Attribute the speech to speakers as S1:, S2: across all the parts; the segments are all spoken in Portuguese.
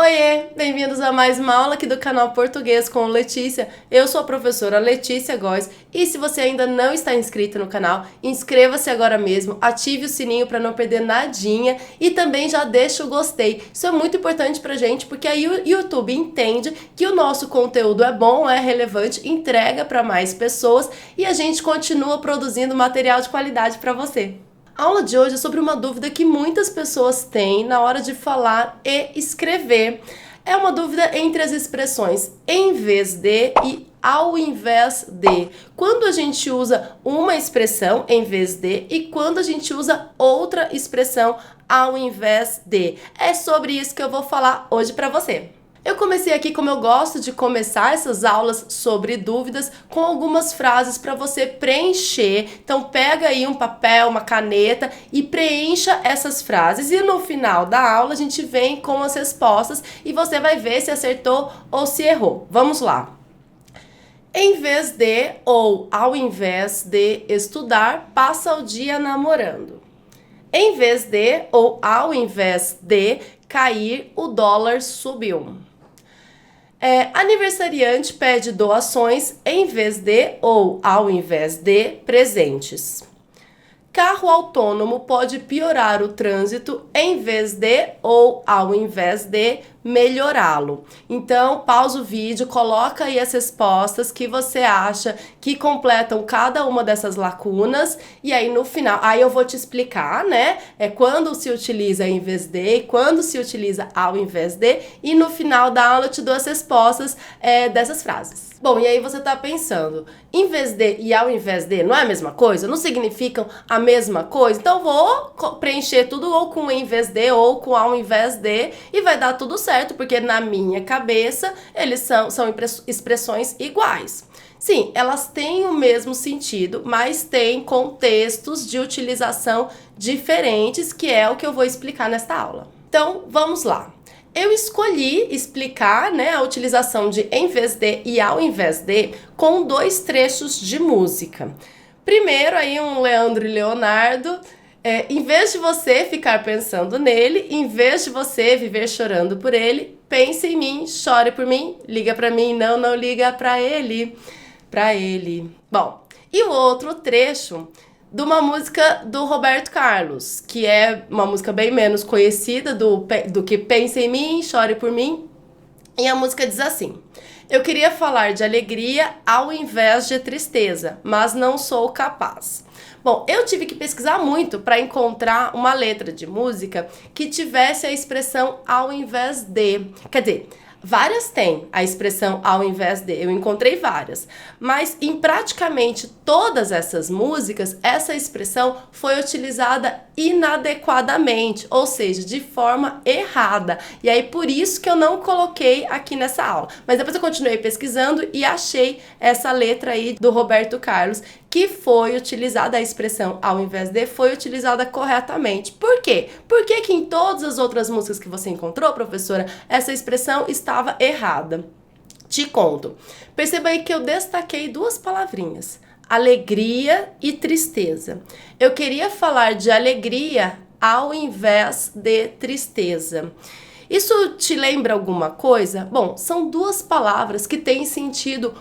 S1: Oiê, bem-vindos a mais uma aula aqui do canal Português com Letícia. Eu sou a professora Letícia Góes e se você ainda não está inscrito no canal, inscreva-se agora mesmo, ative o sininho para não perder nadinha e também já deixa o gostei. Isso é muito importante pra gente porque aí o YouTube entende que o nosso conteúdo é bom, é relevante, entrega para mais pessoas e a gente continua produzindo material de qualidade para você. A aula de hoje é sobre uma dúvida que muitas pessoas têm na hora de falar e escrever. É uma dúvida entre as expressões em vez de e ao invés de. Quando a gente usa uma expressão em vez de e quando a gente usa outra expressão ao invés de. É sobre isso que eu vou falar hoje para você. Eu comecei aqui, como eu gosto de começar essas aulas sobre dúvidas, com algumas frases para você preencher. Então pega aí um papel, uma caneta e preencha essas frases. E no final da aula a gente vem com as respostas e você vai ver se acertou ou se errou. Vamos lá. Em vez de ou ao invés de estudar, passa o dia namorando. Em vez de ou ao invés de cair, o dólar subiu. Aniversariante pede doações em vez de ou ao invés de presentes. Carro autônomo pode piorar o trânsito em vez de ou ao invés de melhorá-lo. Então, pausa o vídeo, coloca aí as respostas que você acha que completam cada uma dessas lacunas e aí no final, aí eu vou te explicar, né? Quando se utiliza em vez de, quando se utiliza ao invés de e no final da aula eu te dou as respostas dessas frases. Bom, e aí você tá pensando, em vez de e ao invés de não é a mesma coisa? Não significam a mesma coisa? Então vou preencher tudo ou com em vez de ou com ao invés de e vai dar tudo certo, porque na minha cabeça eles são expressões iguais. Sim, elas têm o mesmo sentido, mas têm contextos de utilização diferentes, que é o que eu vou explicar nesta aula. Então, vamos lá. Eu escolhi explicar, a utilização de em vez de e ao invés de com dois trechos de música. Primeiro, aí um Leandro e Leonardo. Em vez de você ficar pensando nele, em vez de você viver chorando por ele, pense em mim, chore por mim, liga pra mim, não liga pra ele. Bom, e o outro trecho de uma música do Roberto Carlos, que é uma música bem menos conhecida do que Pense em Mim, Chore por Mim. E a música diz assim: eu queria falar de alegria ao invés de tristeza, mas não sou capaz. Bom, eu tive que pesquisar muito para encontrar uma letra de música que tivesse a expressão ao invés de. Quer dizer, várias têm a expressão ao invés de, eu encontrei várias, mas em praticamente todas essas músicas, essa expressão foi utilizada inadequadamente, ou seja, de forma errada. E aí por isso que eu não coloquei aqui nessa aula. Mas depois eu continuei pesquisando e achei essa letra aí do Roberto Carlos, que foi utilizada, a expressão ao invés de foi utilizada corretamente. Por quê? Por que que em todas as outras músicas que você encontrou, professora, essa expressão estava errada? Te conto. Perceba aí que eu destaquei duas palavrinhas: alegria e tristeza. Eu queria falar de alegria ao invés de tristeza. Isso te lembra alguma coisa? Bom, são duas palavras que têm sentidos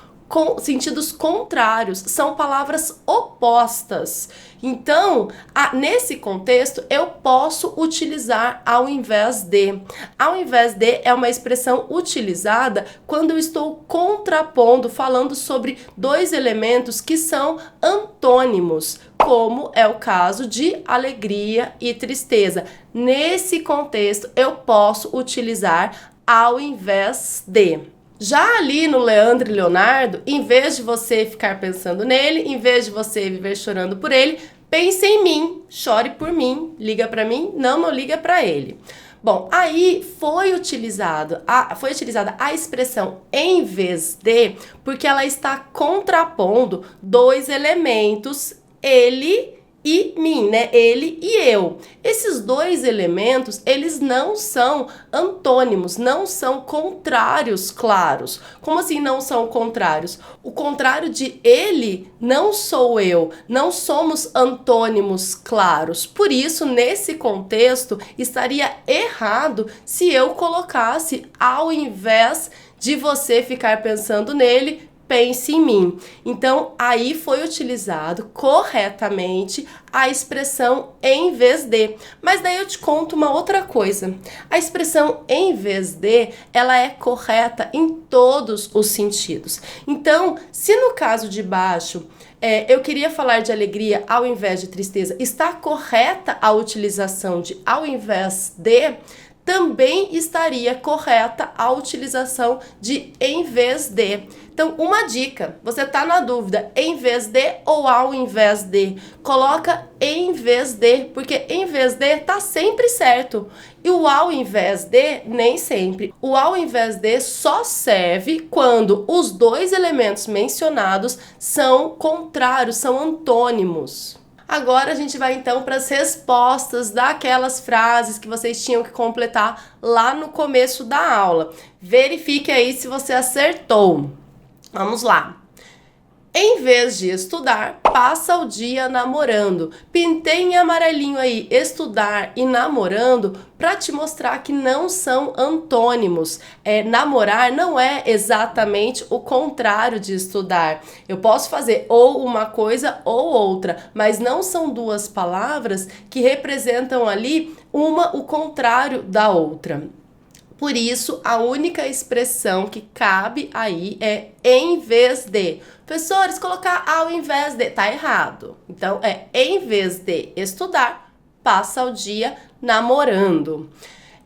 S1: contrários, são palavras opostas. Então, nesse contexto, eu posso utilizar ao invés de. Ao invés de é uma expressão utilizada quando eu estou contrapondo, falando sobre dois elementos que são antônimos, como é o caso de alegria e tristeza. Nesse contexto, eu posso utilizar ao invés de. Já ali no Leandro e Leonardo, em vez de você ficar pensando nele, em vez de você viver chorando por ele, pense em mim, chore por mim, liga pra mim, não liga pra ele. Bom, aí foi utilizada a expressão em vez de, porque ela está contrapondo dois elementos, ele e mim, né? Ele e eu. Esses dois elementos, eles não são antônimos, não são contrários claros. Como assim não são contrários? O contrário de ele não sou eu, não somos antônimos claros. Por isso, nesse contexto, estaria errado se eu colocasse, ao invés de você ficar pensando nele, pense em mim. Então, aí foi utilizado corretamente a expressão em vez de. Mas daí eu te conto uma outra coisa. A expressão em vez de, ela é correta em todos os sentidos. Então, se no caso de baixo, eu queria falar de alegria ao invés de tristeza, está correta a utilização de ao invés de, também estaria correta a utilização de em vez de. Então, uma dica, você tá na dúvida, em vez de ou ao invés de? Coloca em vez de, porque em vez de tá sempre certo. E o ao invés de, nem sempre. O ao invés de só serve quando os dois elementos mencionados são contrários, são antônimos. Agora a gente vai então para as respostas daquelas frases que vocês tinham que completar lá no começo da aula. Verifique aí se você acertou. Vamos lá. Em vez de estudar, passa o dia namorando. Pintei em amarelinho aí estudar e namorando para te mostrar que não são antônimos. Namorar não é exatamente o contrário de estudar. Eu posso fazer ou uma coisa ou outra, mas não são duas palavras que representam ali uma o contrário da outra. Por isso, a única expressão que cabe aí é em vez de. Professores, colocar ao invés de, tá errado. Então, em vez de estudar, passa o dia namorando.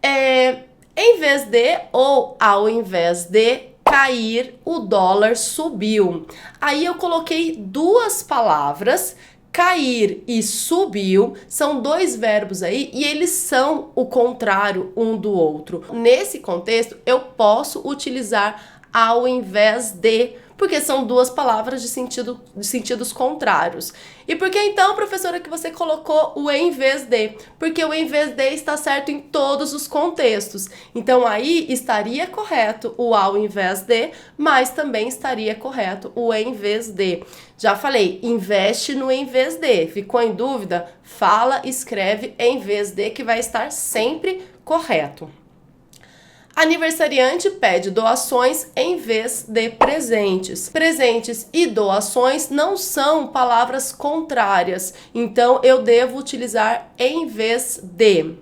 S1: Em vez de ou ao invés de cair, o dólar subiu. Aí eu coloquei duas palavras. Cair e subiu são dois verbos aí e eles são o contrário um do outro. Nesse contexto, eu posso utilizar ao invés de, porque são duas palavras de sentidos contrários. E por que então, professora, que você colocou o em vez de? Porque o em vez de está certo em todos os contextos. Então aí estaria correto o ao invés de, mas também estaria correto o em vez de. Já falei, investe no em vez de. Ficou em dúvida? Fala, escreve em vez de, que vai estar sempre correto. Aniversariante pede doações em vez de presentes. Presentes e doações não são palavras contrárias, então eu devo utilizar em vez de.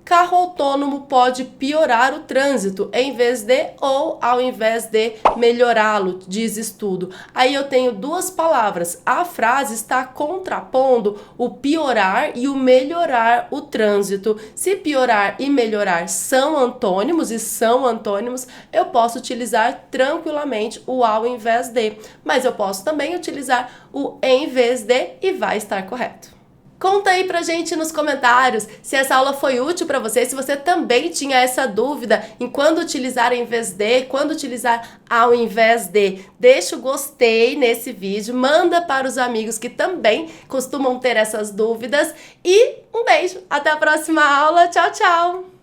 S1: Carro autônomo pode piorar o trânsito em vez de ou ao invés de melhorá-lo, diz estudo. Aí eu tenho duas palavras. A frase está contrapondo o piorar e o melhorar o trânsito. Se piorar e melhorar são antônimos e são antônimos, eu posso utilizar tranquilamente o ao invés de. Mas eu posso também utilizar o em vez de e vai estar correto. Conta aí pra gente nos comentários se essa aula foi útil pra você, se você também tinha essa dúvida em quando utilizar em vez de, quando utilizar ao invés de. Deixa o gostei nesse vídeo, manda para os amigos que também costumam ter essas dúvidas e um beijo, até a próxima aula, tchau, tchau!